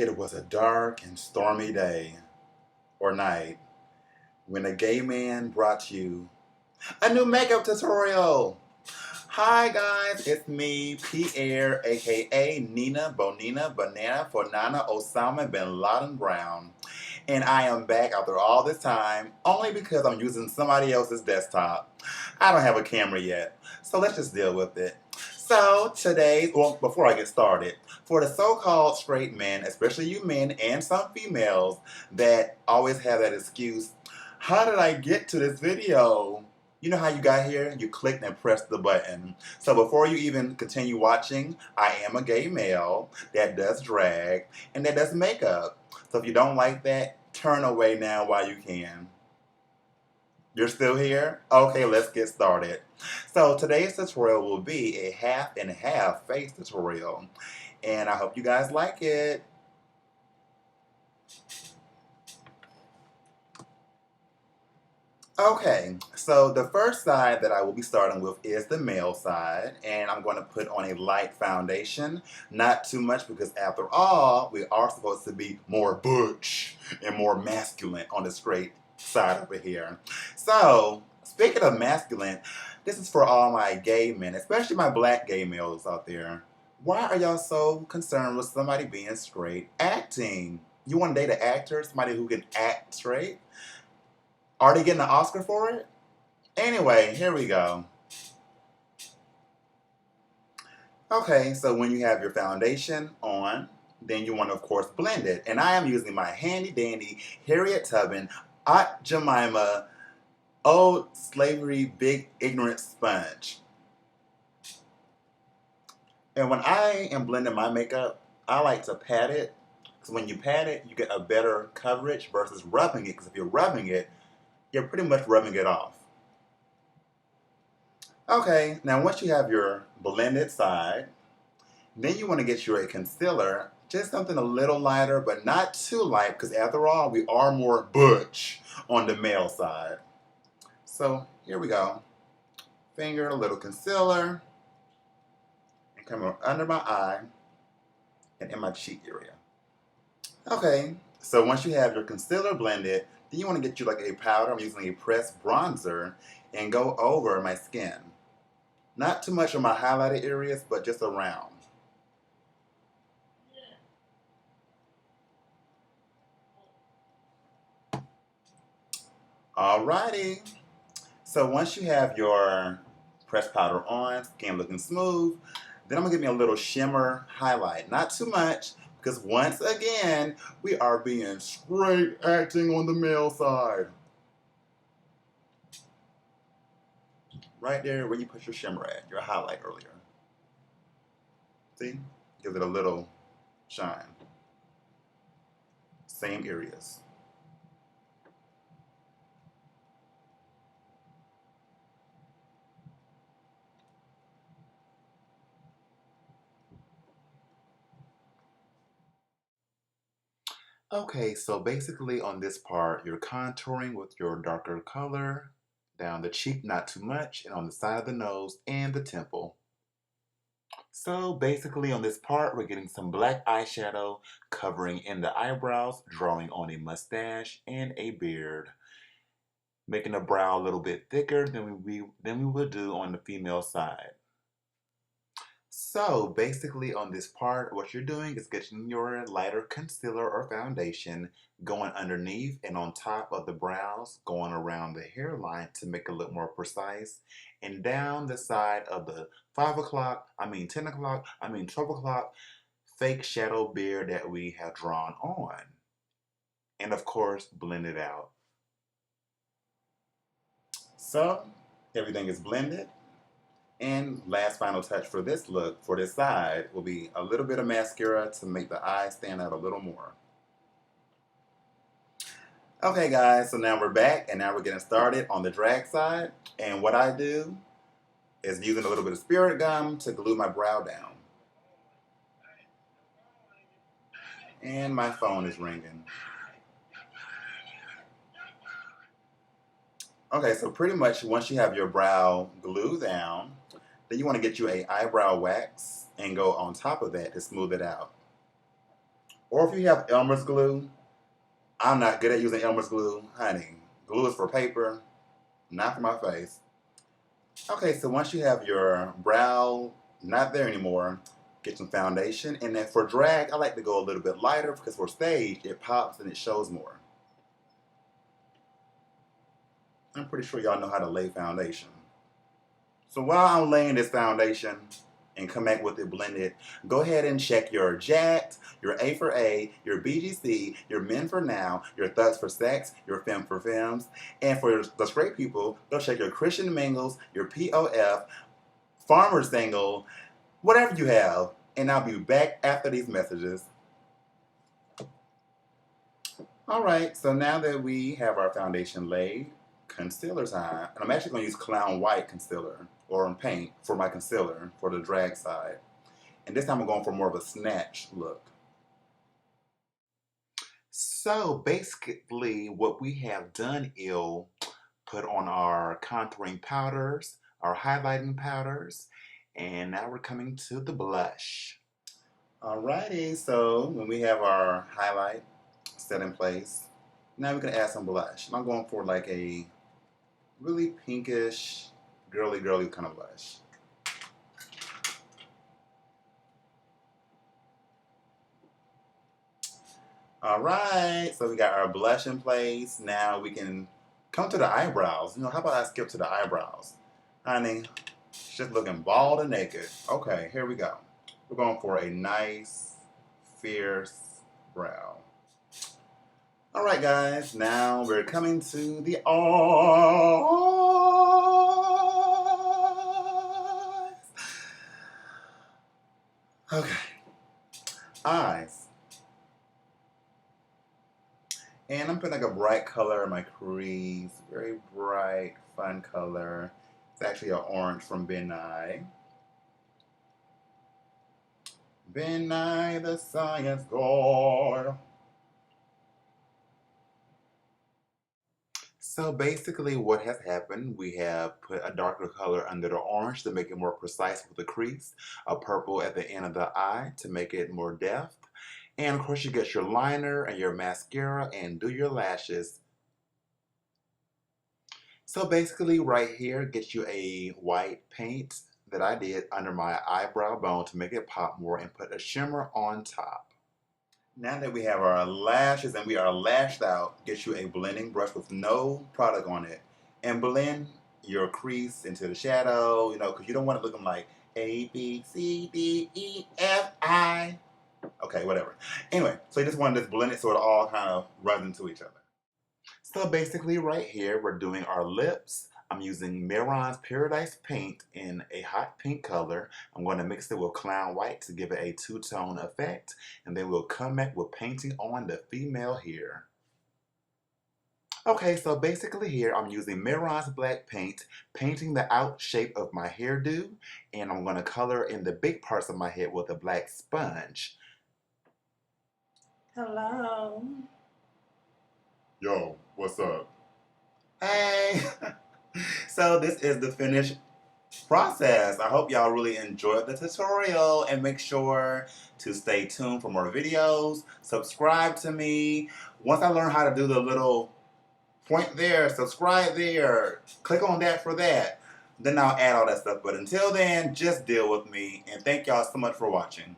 It was a dark and stormy day or night when a gay man brought you a new makeup tutorial. Hi guys, it's me, Pierre, aka Nina Bonina Banana for Nana Osama Bin Laden Brown. And I am back after all this time, only because I'm using somebody else's desktop. I don't have a camera yet, so let's just deal with it. So today, well, before I get started, for the so-called straight men, especially you men and some females that always have that excuse, how did I get to this video? You know how you got here? You clicked and pressed the button. So before you even continue watching, I am a gay male that does drag and that does makeup. So if you don't like that, turn away now while you can. You're still here? Okay, let's get started. So today's tutorial will be a half and half face tutorial. And I hope you guys like it. Okay, so the first side that I will be starting with is the male side, and I'm going to put on a light foundation, not too much because after all, we are supposed to be more butch and more masculine on the straight side over here. So, speaking of masculine, this is for all my gay men, especially my black gay males out there. Why are y'all so concerned with somebody being straight acting? You want to date an actor, somebody who can act straight? Are they getting an Oscar for it? Anyway, here we go. Okay, so when you have your foundation on, then you want to, of course, blend it. And I am using my handy dandy Harriet Tubman Aunt Jemima Old Slavery Big Ignorant Sponge. And when I am blending my makeup, I like to pat it. Because when you pat it, you get a better coverage versus rubbing it. Because if you're rubbing it, you're pretty much rubbing it off. Okay, now once you have your blended side, then you want to get you a concealer, just something a little lighter, but not too light, because after all, we are more butch on the male side. So here we go. Finger, a little concealer, and come under my eye and in my cheek area. Okay, so once you have your concealer blended, then you want to get you like a powder. I'm using a pressed bronzer and go over my skin. Not too much on my highlighted areas, but just around. Alrighty. So once you have your pressed powder on, skin looking smooth, then I'm gonna give me a little shimmer highlight. Not too much, because once again, we are being straight acting on the male side. Right there where you put your shimmer at, your highlight earlier. See? Gives it a little shine. Same areas. Okay, so basically on this part, you're contouring with your darker color down the cheek, not too much, and on the side of the nose and the temple. So basically on this part, we're getting some black eyeshadow covering in the eyebrows, drawing on a mustache and a beard, making the brow a little bit thicker than we would do on the female side. So basically on this part, what you're doing is getting your lighter concealer or foundation going underneath and on top of the brows, going around the hairline to make it look more precise, and down the side of the 5 o'clock, 10 o'clock, 12 o'clock fake shadow beard that we have drawn on. And of course, blend it out. So everything is blended. And last final touch for this look, for this side, will be a little bit of mascara to make the eyes stand out a little more. Okay guys, so now we're back and now we're getting started on the drag side. And what I do is using a little bit of spirit gum to glue my brow down. And my phone is ringing. Okay, so pretty much once you have your brow glued down, then you want to get you a eyebrow wax and go on top of that to smooth it out. Or if you have Elmer's glue, I'm not good at using Elmer's glue. Honey, glue is for paper, not for my face. Okay, so once you have your brow not there anymore, get some foundation. And then for drag, I like to go a little bit lighter because for stage, it pops and it shows more. I'm pretty sure y'all know how to lay foundation. So while I'm laying this foundation and come back with it blended, go ahead and check your Jacked, your A for A, your BGC, your Men for Now, your Thugs for Sex, your Femme for Femmes, and for the straight people, go check your Christian Mingles, your POF, Farmer Single, whatever you have, and I'll be back after these messages. Alright, so now that we have our foundation laid, concealer time. And I'm actually going to use Clown White concealer or paint for my concealer for the drag side. And this time I'm going for more of a snatch look. So basically what we have done is put on our contouring powders, our highlighting powders, and now we're coming to the blush. Alrighty, so when we have our highlight set in place, now we can add some blush. And I'm going for like a really pinkish, girly kind of blush. Alright, so we got our blush in place. Now we can come to the eyebrows. You know, how about I skip to the eyebrows? Honey, just looking bald and naked. Okay, here we go. We're going for a nice, fierce brow. Alright guys, now we're coming to the eyes. Okay, eyes. And I'm putting like a bright color in my crease, very bright, fun color. It's actually an orange from Ben Nye. Ben Nye, the science guy. So basically what has happened, we have put a darker color under the orange to make it more precise with the crease, a purple at the end of the eye to make it more depth, and of course you get your liner and your mascara and do your lashes. So basically right here, get you a white paint that I did under my eyebrow bone to make it pop more and put a shimmer on top. Now that we have our lashes and we are lashed out, get you a blending brush with no product on it and blend your crease into the shadow, you know, because you don't want it looking like A, B, C, D, E, F, I. Okay, whatever. Anyway, so you just want to just blend it so it all kind of runs into each other. So basically right here, we're doing our lips. I'm using Miron's Paradise Paint in a hot pink color. I'm going to mix it with Clown White to give it a two-tone effect. And then we'll come back with painting on the female hair. Okay, so basically here I'm using Miron's black paint, painting the out shape of my hairdo. And I'm going to color in the big parts of my head with a black sponge. Hello. Yo, what's up? Hey! So this is the finished process. I hope y'all really enjoyed the tutorial and make sure to stay tuned for more videos. Subscribe to me. Once I learn how to do the little point there, subscribe there, click on that for that. Then I'll add all that stuff. But until then, just deal with me. And thank y'all so much for watching.